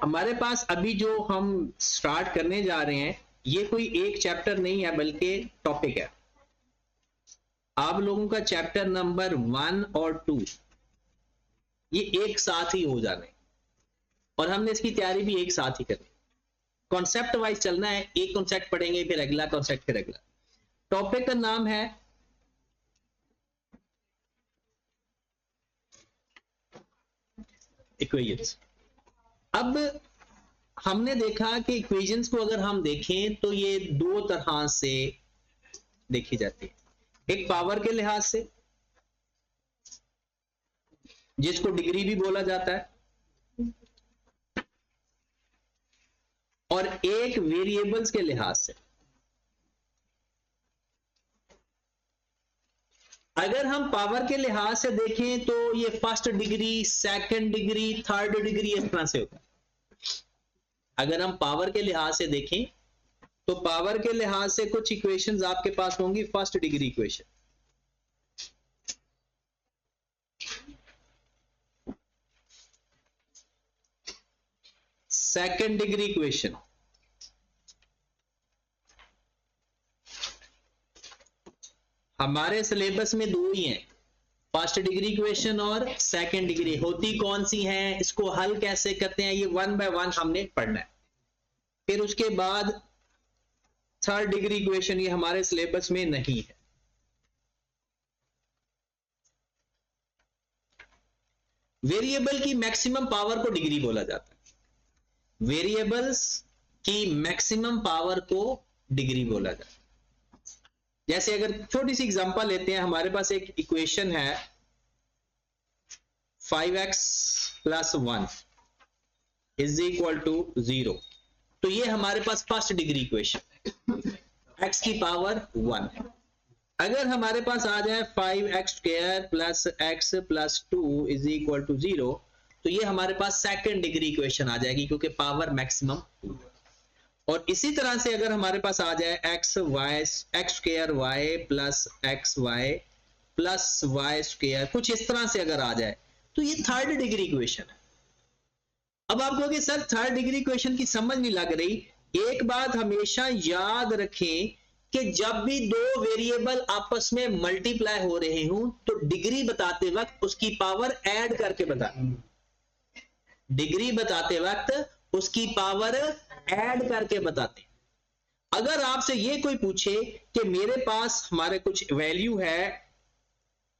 हमारे पास अभी जो हम स्टार्ट करने जा रहे हैं ये कोई एक चैप्टर नहीं है बल्कि टॉपिक है। आप लोगों का चैप्टर नंबर 1 और 2 ये एक साथ ही हो जाने और हमने इसकी तैयारी भी एक साथ ही करनी। कॉन्सेप्ट वाइज चलना है, एक कॉन्सेप्ट पढ़ेंगे फिर अगला कॉन्सेप्ट फिर अगला। टॉपिक का नाम है इक्वेशंस। अब हमने देखा कि इक्वेशंस को अगर हम देखें तो ये दो तरह से देखी जाती है। एक पावर के लिहाज से जिसको डिग्री भी बोला जाता है और एक वेरिएबल्स के लिहाज से। अगर हम पावर के लिहाज से देखें तो ये first degree, second degree, third degree इस तरह से होता है। अगर हम पावर के लिहाज से देखें तो पावर के लिहाज से कुछ इक्वेशंस आपके पास होंगी। First degree equation, second degree equation, हमारे सिलेबस में दो ही हैं, फर्स्ट डिग्री इक्वेशन और सेकंड डिग्री। होती कौन सी हैं, इसको हल कैसे करते हैं, ये 1 बाय 1 हमने पढ़ना है। फिर उसके बाद थर्ड डिग्री इक्वेशन, ये हमारे सिलेबस में नहीं है। वेरिएबल की मैक्सिमम पावर को डिग्री बोला जाता है। वेरिएबल्स की मैक्सिमम पावर को डिग्री बोला जाता है। जैसे अगर छोटी सी एग्जांपल लेते हैं, हमारे पास एक इक्वेशन है 5x + 1 = 0। तो ये हमारे पास फर्स्ट डिग्री इक्वेशन, x की पावर 1 है। अगर हमारे पास आ जाए 5x² + x + 2 = 0, तो ये हमारे पास सेकंड डिग्री इक्वेशन आ जाएगी क्योंकि पावर मैक्सिमम। और इसी तरह से अगर हमारे पास आ जाए x² y + xy + y², कुछ इस तरह से अगर आ जाए तो ये थर्ड डिग्री इक्वेशन है। अब आप कहोगे सर थर्ड डिग्री इक्वेशन की समझ नहीं लग रही। एक बात हमेशा याद रखें कि जब भी दो वेरिएबल आपस में मल्टीप्लाई हो रहे हों तो डिग्री बताते वक्त उसकी पावर ऐड करके बता। डिग्री बताते वक्त उसकी पावर ऐड करके बताते। अगर आपसे ये कोई पूछे कि मेरे पास हमारे कुछ वैल्यू है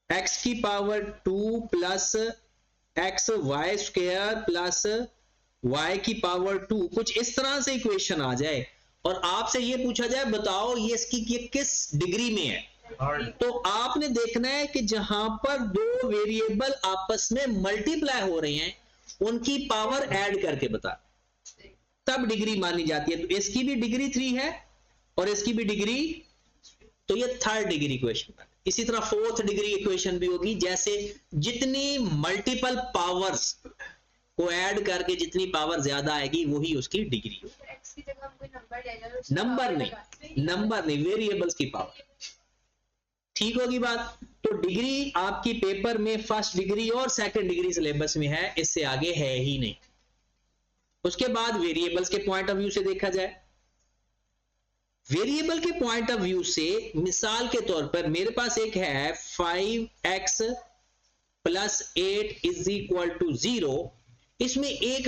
x की power 2 plus xy² plus y की पावर 2, कुछ इस तरह से इक्वेशन आ जाए और आपसे ये पूछा जाए बताओ ये इसकी किस डिग्री में है, तो आपने देखना है कि जहां पर दो वेरिएबल आपस में मल्टीप्लाई हो रहे हैं उनकी पावर ऐड करके बता, तब डिग्री मानी जाती है। तो इसकी भी डिग्री 3 है और इसकी भी डिग्री, तो ये थर्ड डिग्री इक्वेशन। इसी तरह फोर्थ डिग्री इक्वेशन भी होगी, जैसे जितनी मल्टीपल पावर्स को ऐड करके जितनी पावर ज्यादा आएगी वही उसकी डिग्री होगी। एक्स की जगह कोई नंबर नहीं, वेरिएबल्स की पावर। ठीक होगी बात। तो डिग्री आपकी पेपर में फर्स्ट डिग्री और सेकंड डिग्री सिलेबस में है, इससे आगे है ही नहीं। उसके बाद वेरिएबल्स के पॉइंट ऑफ व्यू से देखा जाए, वेरिएबल के पॉइंट ऑफ व्यू से मिसाल के तौर पर मेरे पास एक है 5x + 8 = 0। इसमें एक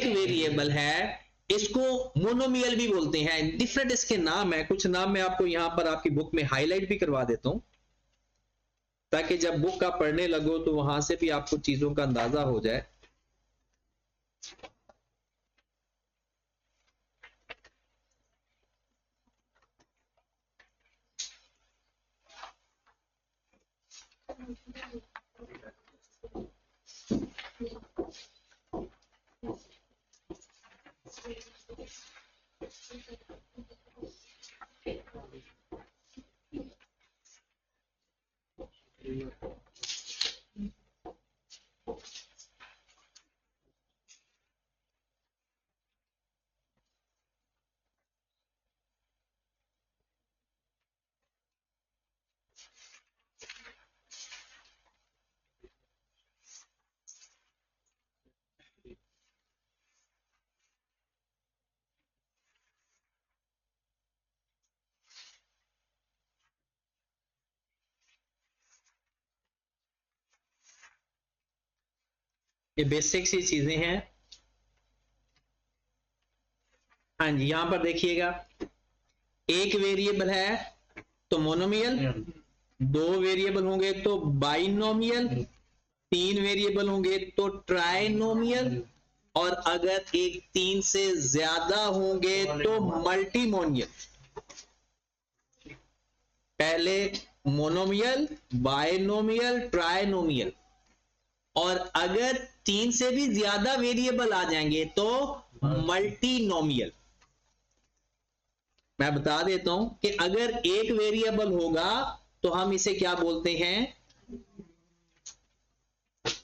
वेरिएबल है, इसको मोनोमियल भी बोलते हैं, डिफरेंट इसके नाम है। कुछ नाम मैं आपको यहां पर आपकी बुक में हाईलाइट भी करवा देता हूं ताकि जब बुक आप पढ़ने लगो तो वहां से भी आपको चीजों का अंदाजा हो जाए। ये बेसिक सी चीजें हैं। हाँ जी, यहां पर देखिएगा, एक वेरिएबल है तो मोनोमियल, दो वेरिएबल होंगे तो बाइनोमियल, तीन वेरिएबल होंगे तो ट्राइनोमियल, और अगर एक तीन से ज्यादा होंगे तो मल्टीमोनियल। पहले मोनोमियल, बाइनोमियल, ट्राइनोमियल, और अगर तीन से भी ज्यादा वेरिएबल आ जाएंगे तो मल्टीनोमियल। मैं बता देता हूं कि अगर एक वेरिएबल होगा तो हम इसे क्या बोलते हैं,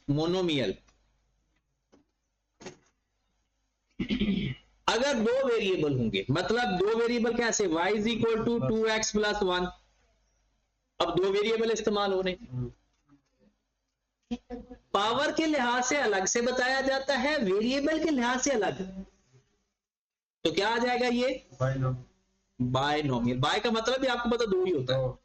मोनोमियल। अगर दो वेरिएबल होंगे, मतलब दो वेरिएबल कैसे, y is equal to 2x plus 1, अब दो वेरिएबल इस्तेमाल हो रहे, पावर के लिहाज से अलग से बताया जाता है, वेरिएबल के लिहाज से अलग, तो क्या आ जाएगा ये बायनोमियल। बाय का मतलब भी आपको पता दो ही होता है।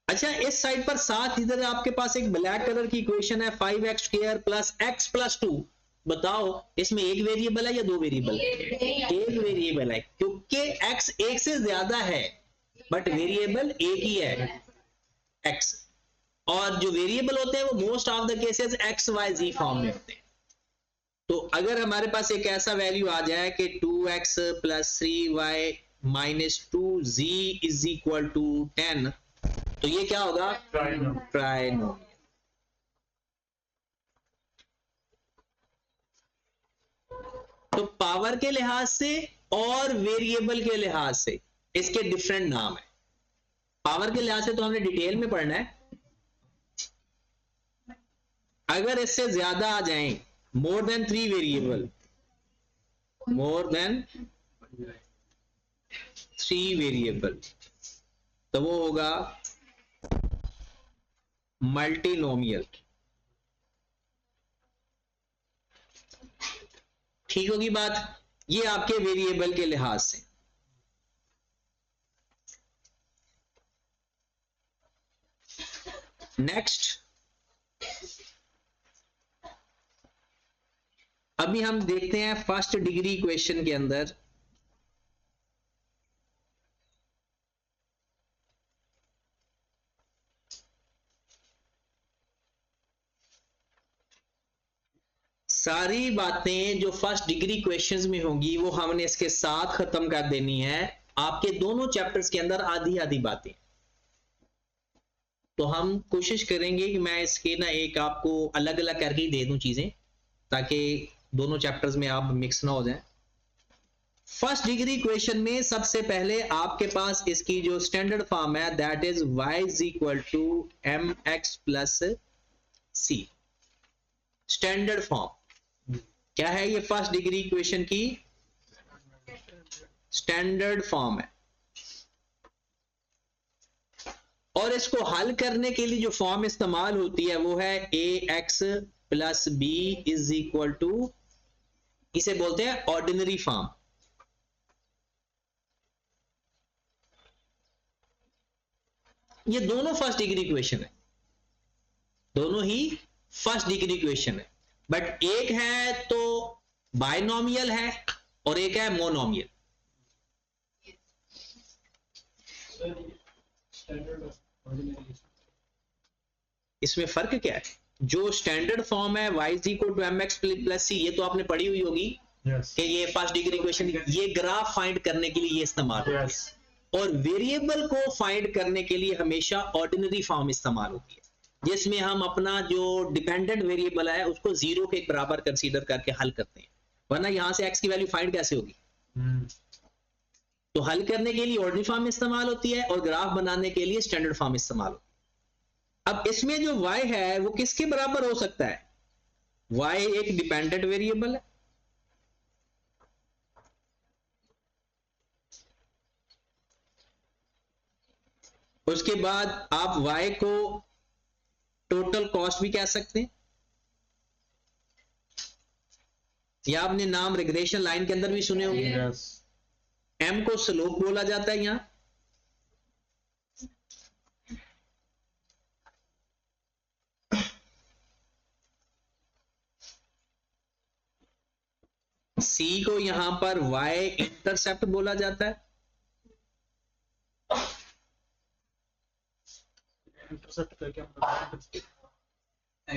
अच्छा, इस साइड पर साथ इधर आपके पास एक ब्लैक कलर की इक्वेशन है 5x square plus x plus 2। बताओ इसमें एक वेरिएबल है या दो वेरिएबल? एक वेरिएबल है, क्योंकि x एक से ज्यादा है बट वेरिएबल एक ही है x, और जो वेरिएबल होते हैं वो most of the cases X Y Z form में होते हैं। तो अगर हमारे पास एक ऐसा वैल्यू आ जाए कि 2x plus 3y minus 2z is equal to 10, तो ये क्या होगा, ट्राइनोमियल। तो पावर के लिहाज से और वेरिएबल के लिहाज से इसके डिफरेंट नाम है। पावर के लिहाज से तो हमने डिटेल में पढ़ना है, अगर इससे ज्यादा आ जाएं, more than 3 variable, more than 3 variable, तो वो होगा मल्टीनोमियल। ठीक होगी बात, ये आपके वेरिएबल के लिहाज से। नेक्स्ट, अभी हम देखते हैं फर्स्ट डिग्री क्वेश्चन के अंदर सारी बातें जो फर्स्ट डिग्री क्वेश्चंस में होंगी वो हमने इसके साथ खत्म कर देनी है। आपके दोनों चैप्टर्स के अंदर आधी आधी बातें, तो हम कोशिश करेंगे कि मैं इसके ना एक आपको अलग अलग करके ही दे दूं चीजें, ताकि दोनों चैप्टर्स में आप मिक्स ना हो जाएं। फर्स्ट डिग्री क्वेश्चन में सबसे पहले आपके पास इसकी जो स्टैंडर्ड फॉर्म है that is y is equal to mx plus c। Standard form क्या है, ये फर्स्ट डिग्री इक्वेशन की स्टैंडर्ड फॉर्म है, और इसको हल करने के लिए जो फॉर्म इस्तेमाल होती है वो है ax plus B is equal to, इसे बोलते हैं ऑर्डिनरी फॉर्म। ये दोनों फर्स्ट डिग्री इक्वेशन है, दोनों ही फर्स्ट डिग्री इक्वेशन है, बट एक है तो बाइनोमियल है और एक है मोनोमियल। इसमें फर्क क्या है, जो स्टैंडर्ड फॉर्म है y is equal to mx plus c, ये तो आपने पढ़ी हुई होगी कि ये फर्स्ट डिग्री इक्वेशन, ये ग्राफ फाइंड करने के लिए ये इस्तेमाल होता है, और वेरिएबल को फाइंड करने के लिए हमेशा ऑर्डिनरी फॉर्म इस्तेमाल होती है, जिसमें हम अपना जो डिपेंडेंट वेरिएबल है उसको जीरो के बराबर कंसीडर करके हल करते हैं, वरना यहां से x की वैल्यू फाइंड कैसे होगी। तो हल करने के लिए ऑर्डिनरी फॉर्म इस्तेमाल होती है और ग्राफ बनाने के लिए स्टैंडर्ड फॉर्म इस्तेमाल होती है। अब इसमें जो y है वो किसके बराबर हो सकता है, y एक डिपेंडेंट वेरिएबल है, उसके बाद आप y को टोटल कॉस्ट भी कह सकते हैं, या आपने नाम रिग्रेशन लाइन के अंदर भी सुने होंगे, m को स्लोप बोला जाता है यहां, C को यहां पर y इंटरसेप्ट बोला जाता है,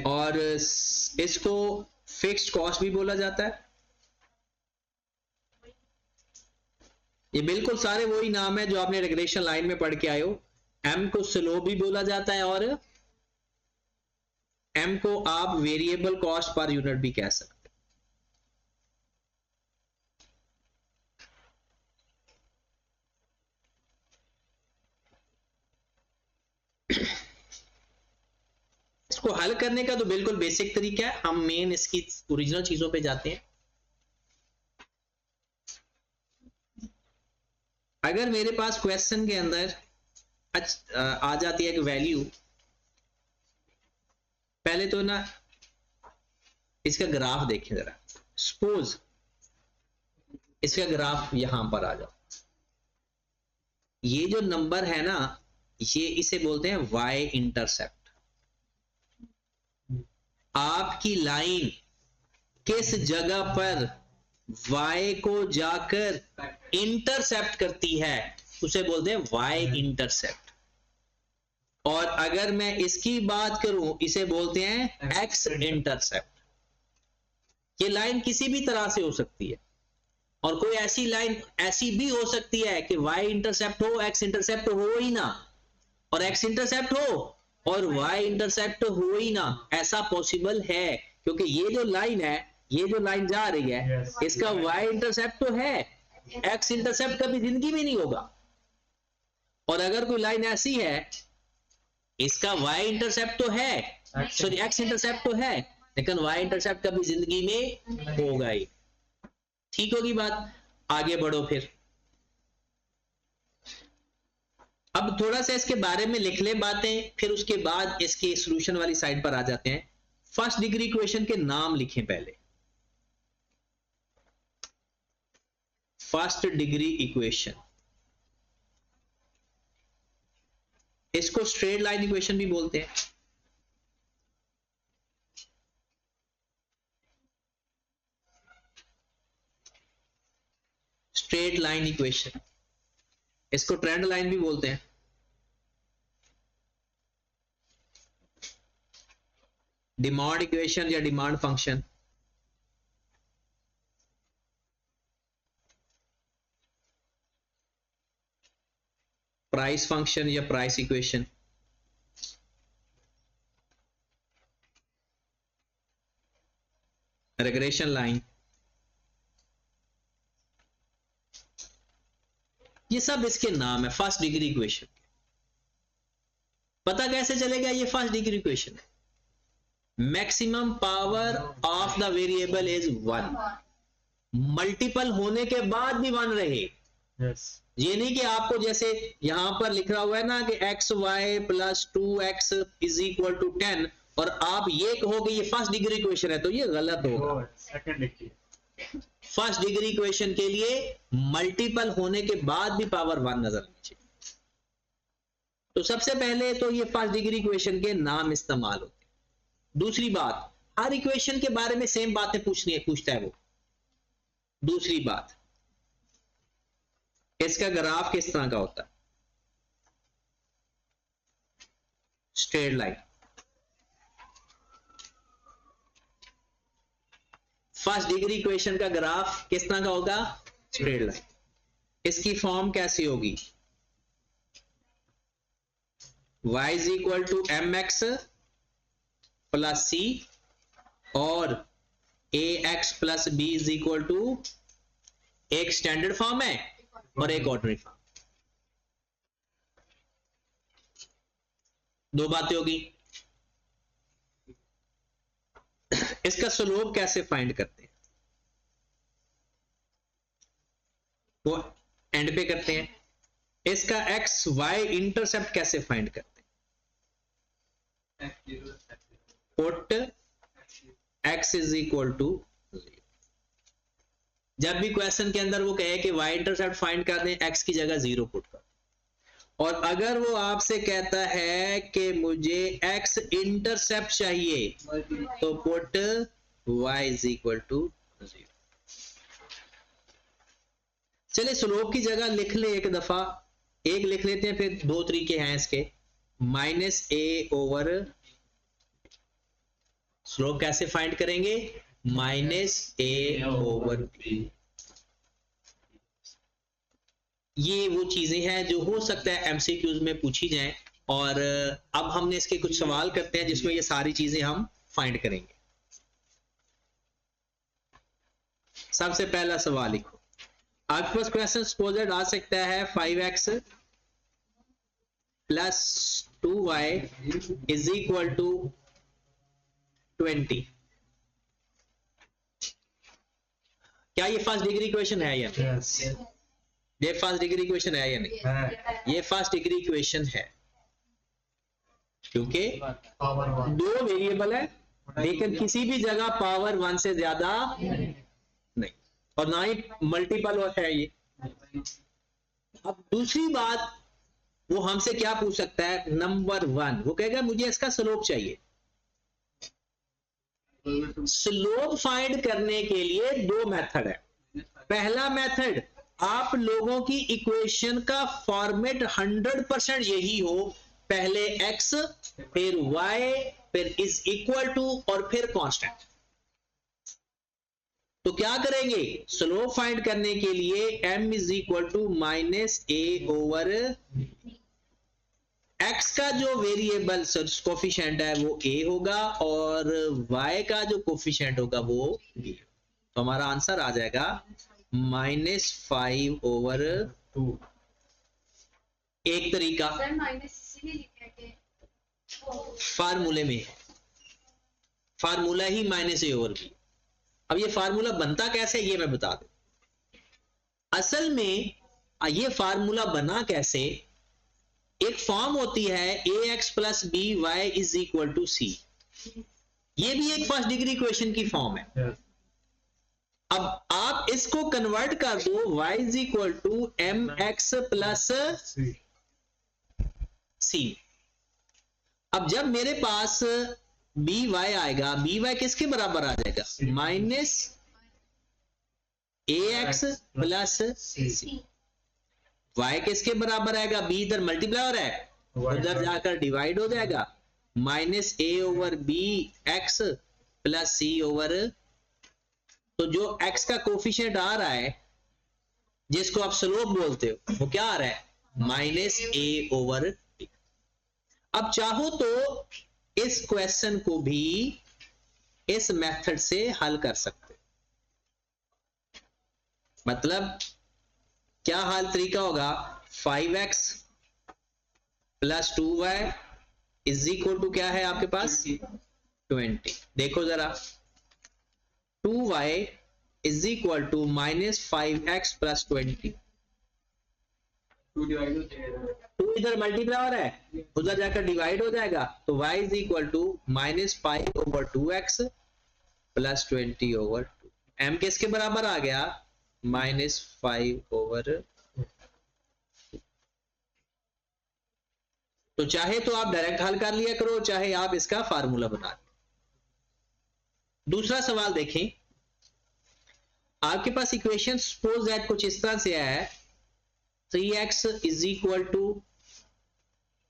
और इसको फिक्स्ड कॉस्ट भी बोला जाता है। ये बिल्कुल सारे वही नाम है जो आपने रिग्रेशन लाइन में पढ़ के आए हो। M को स्लोप भी बोला जाता है और M को आप वेरिएबल कॉस्ट पर यूनिट भी कह सकते हैं। इसको हल करने का तो बिल्कुल बेसिक तरीका है, हम मेन इसकी ओरिजिनल चीजों पे जाते हैं। अगर मेरे पास क्वेश्चन के अंदर आ जाती है कि वैल्यू, पहले तो ना इसका ग्राफ देखें जरा। सपोज इसका ग्राफ यहां पर आ जाओ, ये जो नंबर है ना, ये इसे बोलते हैं y इंटरसेप्ट। आपकी लाइन किस जगह पर y को जाकर इंटरसेप्ट करती है उसे बोलते हैं y इंटरसेप्ट। और अगर मैं इसकी बात करूं, इसे बोलते हैं x इंटरसेप्ट। ये लाइन किसी भी तरह से हो सकती है, और कोई ऐसी लाइन ऐसी भी हो सकती है कि y इंटरसेप्ट हो, x इंटरसेप्ट हो ही ना, और x इंटरसेप्ट हो और y इंटरसेप्ट हो ही ना। ऐसा पॉसिबल है, क्योंकि ये जो लाइन है, ये जो लाइन जा रही है, इसका y इंटरसेप्ट तो है, x इंटरसेप्ट कभी जिंदगी में नहीं होगा। और अगर कोई लाइन ऐसी है, इसका y इंटरसेप्ट तो है, सॉरी x इंटरसेप्ट तो है, लेकिन y इंटरसेप्ट कभी जिंदगी में होगा ही। ठीक होगी बात? आगे बढ़ो फिर। अब थोड़ा सा इसके बारे में लिख ले बातें, फिर उसके बाद इसके सॉल्यूशन वाली साइड पर आ जाते हैं। फर्स्ट डिग्री इक्वेशन के नाम लिखें पहले। फर्स्ट डिग्री इक्वेशन, इसको स्ट्रेट लाइन इक्वेशन भी बोलते हैं। स्ट्रेट लाइन इक्वेशन, इसको ट्रेंड लाइन भी बोलते हैं। डिमांड इक्वेशन या डिमांड फंक्शन, प्राइस फंक्शन या प्राइस इक्वेशन, रिग्रेशन लाइन, ये सब इसके नाम है फर्स्ट डिग्री इक्वेशन। पता कैसे चलेगा ये फर्स्ट डिग्री इक्वेशन है? Maximum power of the variable is 1, multiple होने के बाद भी 1 रहे। ये नहीं कि आपको जैसे यहां पर लिख रहा हुआ है ना कि X Y plus 2x is equal to 10, और आप ये कहोगे ये फर्स्ट डिग्री इक्वेशन है, तो ये गलत होगा। फर्स्ट डिग्री इक्वेशन के लिए मल्टीपल होने के बाद भी पावर 1 नजर आनी चाहिए। तो सबसे पहले तो ये फर्स्ट डिग्री इक्वेशन के नाम इस्तेमाल होते हैं। दूसरी बात, हर इक्वेशन के बारे में सेम बातें पूछता है वो। दूसरी बात, इसका ग्राफ किस तरह का होता है? Straight line. First degree equation का ग्राफ किस तरह का होगा? Straight line. इसकी फॉर्म कैसी होगी? y is equal to mx plus c और ax plus B is equal to, एक स्टैंडर्ड फॉर्म है और एक ऑर्डिनरी फॉर्म। दो बातें होगी। इसका स्लोप कैसे फाइंड करते हैं? वो एंड पे करते हैं। इसका एक्स वाई इंटरसेप्ट कैसे फाइंड करते हैं? Put x is equal to 0। जब भी क्वेश्चन के अंदर वो कहे कि y इंटरसेप्ट फाइंड कर दें, x की जगह 0 पुट कर। और अगर वो आपसे कहता है कि मुझे x इंटरसेप्ट चाहिए, तो put y is equal to 0। चले स्लोप की जगह लिख ले एक दफा, एक लिख लेते हैं, फिर दो तरीके हैं इसके। माइनस ए ओवर, स्लोप कैसे फाइंड करेंगे? Minus A over B. ये वो चीजें हैं जो हो सकता है एमसीक्यूज में पूछी जाएं, और अब हमने इसके कुछ सवाल करते हैं जिसमें ये सारी चीजें हम फाइंड करेंगे। सबसे पहला सवाल लिखो, आपके पास क्वेश्चन सपोजेड आ सकता है 5x plus 2y is equal to 20। क्या ये फर्स्ट डिग्री इक्वेशन है या नहीं? Yes. ये फर्स्ट डिग्री इक्वेशन है या नहीं? है। ये फर्स्ट डिग्री इक्वेशन है, क्योंकि Power one. दो वेरिएबल है लेकिन किसी भी जगह पावर 1 से ज्यादा नहीं, और ना ही मल्टीपल है ये। अब दूसरी बात, वो हमसे क्या पूछ सकता है? नंबर 1 वो कहेगा मुझे इसका स्लोप चाहिए। स्लोप फाइंड करने के लिए दो मेथड है। पहला मेथड, आप लोगों की इक्वेशन का फॉर्मेट 100% यही हो, पहले x फिर y फिर इज इक्वल टू और फिर कांस्टेंट। तो क्या करेंगे? स्लोप फाइंड करने के लिए m is equal to minus A over x का जो वेरिएबल कोफिशिएंट है वो a होगा और y का जो कोफिशिएंट होगा वो b। तो हमारा आंसर आ जाएगा -5 ओवर 2। एक तरीका फार्मूले में है, formula he -a over b। अब ये फार्मूला बनता कैसे ये मैं बता दूं। असल में ये फार्मूला बना कैसे, एक फॉर्म होती है ax plus b y is equal to c. ये भी एक फर्स्ट डिग्री इक्वेशन की फॉर्म है। Yes. अब आप इसको कन्वर्ट कर दो, y is equal to m x plus See. C. अब जब मेरे पास बी वाई आएगा, बी वाई किसके बराबर आ जाएगा? Minus a x plus c. y किसके बराबर आएगा? b इधर मल्टीप्लाई है, उधर जाकर डिवाइड हो जाएगा। Minus A over B x plus C over, तो जो x का कोफिशिएंट आ रहा है जिसको आप स्लोप बोलते हो वो क्या आ रहा है? -a over b। अब चाहो तो इस क्वेश्चन को भी इस मेथड से हल कर सकते हो। मतलब क्या हाल तरीका होगा? 5x plus 2y is equal to क्या है आपके पास? 20। देखो जरा, 2y is equal to -5x plus 20। 2 इधर मल्टीप्लाई हो रहा है, उधर जाकर डिवाइड हो जाएगा, तो y is equal to -5 over 2x plus 20 over 2। m किसके बराबर आ गया? -5 ओवर। तो चाहे तो आप डायरेक्ट हल कर लिया करो, चाहे आप इसका फार्मूला बना लो। दूसरा सवाल देखें, आपके पास इक्वेशन सपोज दैट कुछ इस तरह से है, 3x is equal to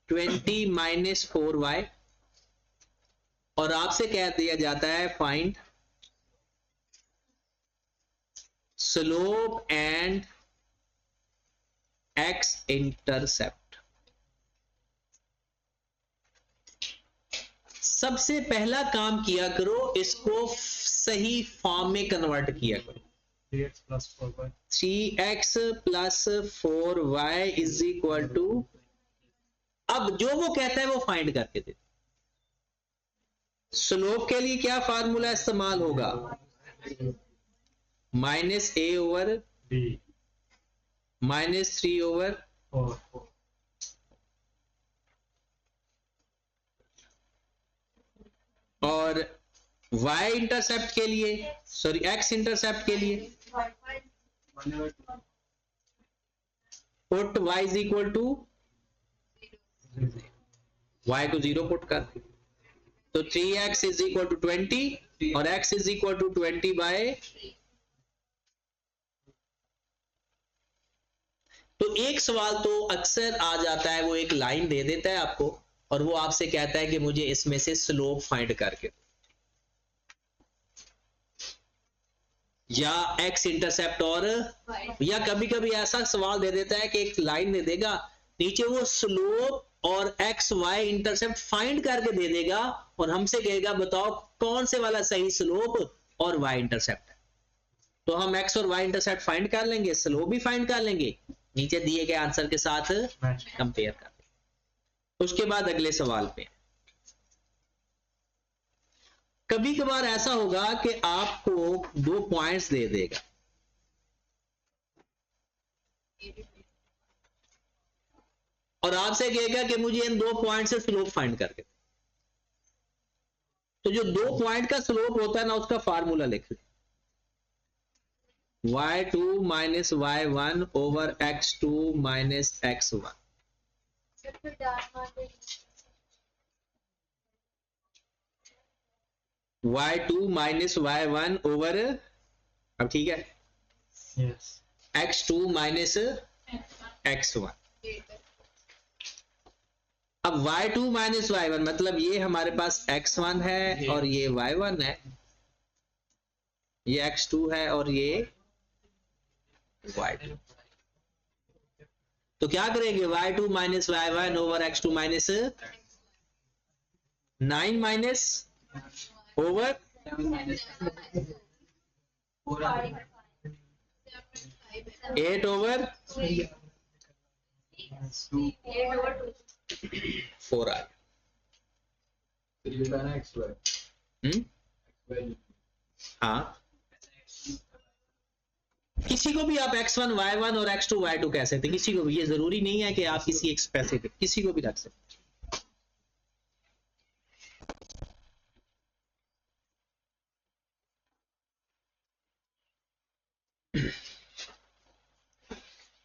20 minus 4y, और आपसे कह दिया जाता है find slope and x intercept. सबसे पहला काम किया करो, इसको सही फॉर्म में कन्वर्ट किया करो। 3x plus 4y. 3x plus 4y is equal to, अब जो वो कहता है वो फाइंड करके दे। स्लोप के लिए क्या फार्मूला इस्तेमाल होगा? -a over B. -3 ओवर, 4. और y इंटरसेप्ट के लिए, सॉरी x इंटरसेप्ट के लिए put y is equal to, y को 0 पुट कर, तो 3x इज इक्वल टू 20 और x is equal to 20 by, तो एक सवाल तो अक्सर आ जाता है, वो एक लाइन दे देता है आपको और वो आपसे कहता है कि मुझे इसमें से स्लोप फाइंड करके, या एक्स इंटरसेप्ट, और या कभी कभी ऐसा सवाल दे देता है कि एक लाइन दे देगा, नीचे वो स्लोप और एक्स वाई इंटरसेप्ट फाइंड करके दे देगा और हमसे कहेगा बताओ कौन से वाला सही स्लोप और वाई इंटरसेप्ट है। तो हम एक्स और वाई इंटरसेप्ट फाइंड कर लेंगे, स्लोप भी फाइंड कर लेंगे, नीचे दिए गए आंसर के साथ कंपेयर कर लेंगे। उसके बाद अगले सवाल पे, कभी कभार ऐसा होगा कि आपको 2 पॉइंट्स दे देगा और आपसे कहेगा कि मुझे इन 2 पॉइंट से स्लोप फाइंड करके। तो जो 2 पॉइंट का स्लोप होता है ना, उसका फार्मूला लिख ले, y2 minus y1 over x2 minus x1। y2 minus y1 over, अब ठीक है, Yes. x2 minus x1। अब y2 माइनस y1 मतलब ये हमारे पास x1 है और ये y1 है, ये x2 है और ये y2। तो क्या करेंगे, y2 minus y1 over x2 minus 9 minus over 8 over 4 आ हाँ, किसी को भी आप x1 y1 और x2 y2 कह सकते हैं, किसी को भी, ये जरूरी नहीं है कि आप किसी एक स्पेसिफिक, किसी को भी रख सकते हैं।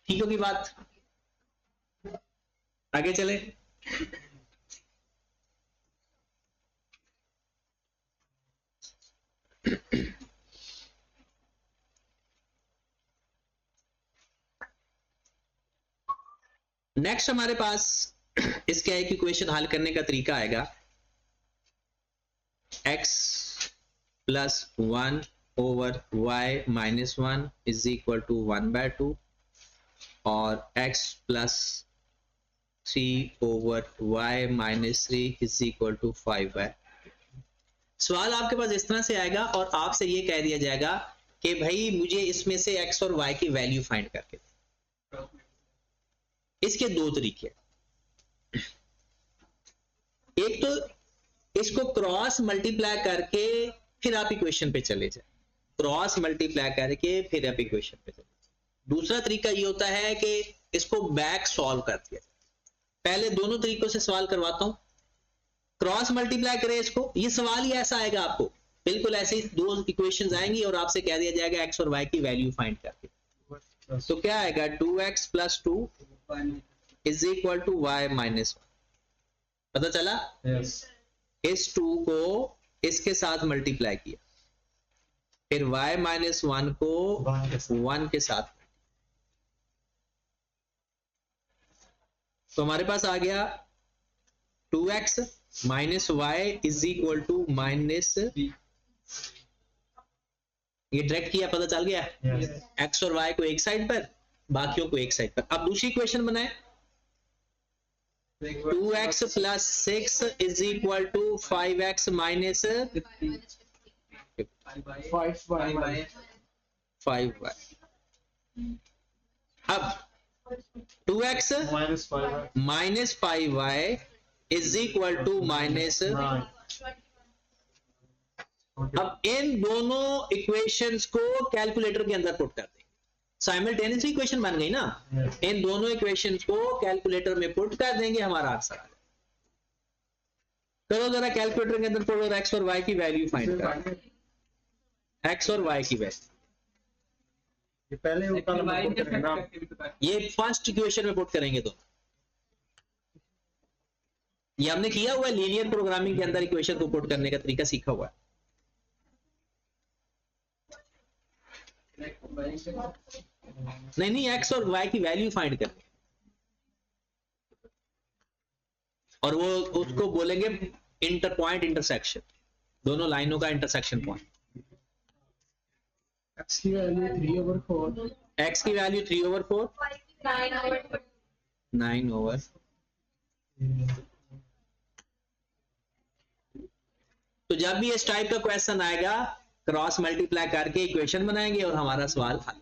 ठीक होगी बात, आगे चले। नेक्स्ट हमारे पास इसका एक इक्वेशन हल करने का तरीका आएगा, x plus 1 over y minus 1 is equal to 1/2 और x plus 3 over y minus 3 is equal to 5/2। सवाल आपके पास इस तरह से आएगा और आपसे ये कह दिया जाएगा कि भाई मुझे इसमें से x और y की वैल्यू फाइंड करके दे। इसके 2 तरीके, एक तो इसको क्रॉस मल्टीप्लाई करके फिर आप इक्वेशन पे चले जाए, क्रॉस मल्टीप्लाई करके फिर आप इक्वेशन पे चले जाए। दूसरा तरीका ये होता है कि इसको बैक सॉल्व कर दिया जाए। पहले दोनों तरीकों से सवाल करवाता हूं, क्रॉस मल्टीप्लाई करें इसको, ये सवाल ही ऐसा आएगा आपको, बिल्कुल ऐसे ही 2 इक्वेशंस आएंगी और आपसे कह दिया जाएगा x और y की वैल्यू फाइंड करके। तो क्या आएगा, 2x plus 2 is equal to y minus 1। पता चला? Yes. इस 2 को इसके साथ मल्टीप्लाई किया, फिर y माइनस 1 को 1 के साथ, तो हमारे पास आ गया 2x minus Y is equal to minus, ये डायरेक्ट किया, पता चल गया। Yes. x और y को एक साइड पर, बाकियों को एक साइड पर। अब दूसरी इक्वेशन बनाए, 2x plus 6 is equal to 5x minus 5y। अब 2x Minus 5. Minus 5y is equal to minus. 9. Okay. अब इन दोनों इक्वेशंस को कैलकुलेटर के अंदर पुट कर देंगे, साइमल्टेनियसली इक्वेशन बन गई ना। Yes. इन दोनों इक्वेशंस को कैलकुलेटर में पुट कर देंगे, हमारा आंसर आ जाएगा। करो जरा कैलकुलेटर के अंदर पुट और x और y की वैल्यू फाइंड करो, x और y की वैल्यू। ये पहले ऊपर नंबर करेंगे ना। ये फर्स्ट इक्वेशन में पुट करेंगे तो ये हमने किया हुआ है, लीनियर प्रोग्रामिंग के अंदर इक्वेशन को पुट करने का तरीका सीखा हुआ है। नहीं, एक्स और वाई की वैल्यू फाइंड करेंगे और वो उसको बोलेंगे इंटर पॉइंट इंटरसेक्शन, दोनों लाइनों का इंटरसेक्शन पॉइंट। x की वैल्यू 3/4, x की वैल्यू 3/4, 9/। तो जब भी इस टाइप का क्वेश्चन आएगा क्रॉस मल्टीप्लाई करके इक्वेशन बनाएंगे और हमारा सवाल हल।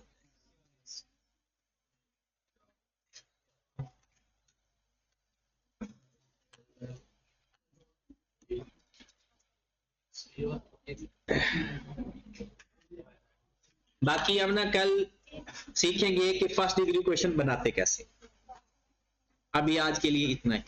बाकी हम ना कल सीखेंगे कि फर्स्ट डिग्री क्वेश्चन बनाते कैसे। अभी आज के लिए इतना ही।